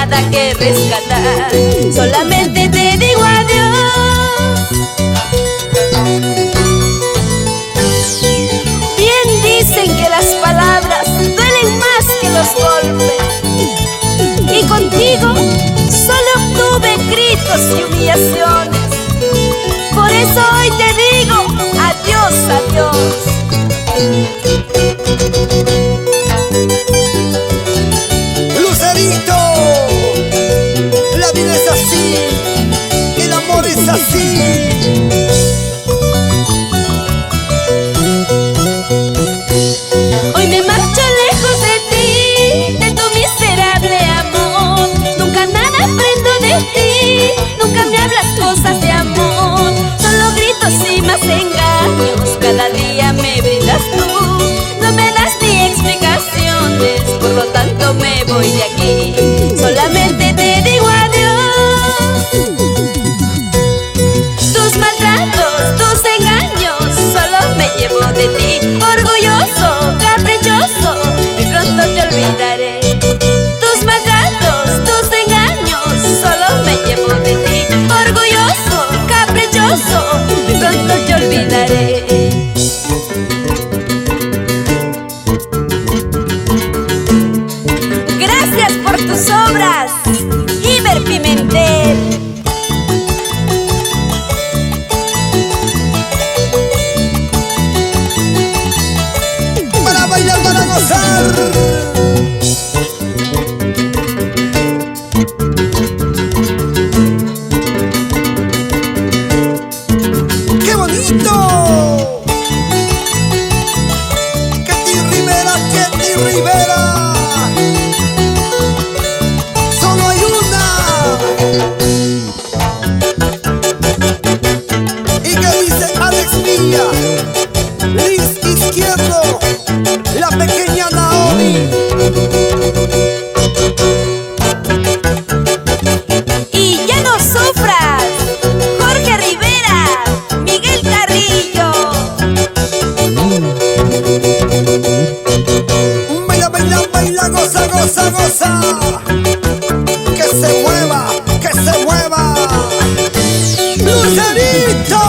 nada que rescatar. Solamente te digo adiós. Bien dicen que las palabras duelen más que los golpes, y contigo solo obtuve gritos y humillaciones. Por eso hoy te digo adiós, adiós. Lucerito, la vida es así, el amor es así. Hoy me marcho lejos de ti, de tu miserable amor. Nunca nada aprendo de ti, nunca me hablas cosas de amor. Solo gritos y más engaños, cada día me brindas tú. No me das ni explicaciones, por lo tanto me voy de aquí. Solamente te digo adiós. Tus maltratos, tus engaños, solo me llevo de ti. Orgulloso, caprichoso, muy pronto te olvidaré. Tus maltratos, tus engaños, solo me llevo de ti. Orgulloso, caprichoso, muy pronto te olvidaré. Gracias por tus obras, Iber Pimentel. Para bailar, para gozar. ¡Qué bonito! Ketty Rivera, Ketty Rivera. Solo hay una. ¿Y qué dice Alex Villa? Liz Izquierdo, la pequeña Naomi. Y ya no sufras, Jorge Rivera, Miguel Carrillo. Baila, baila, baila, goza, goza, goza. Que se mueva, que se mueva. ¡Lucerito!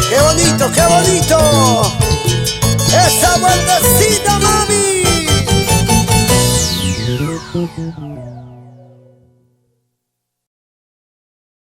¡Qué bonito, qué bonito! ¡Esa vueltecita, mami!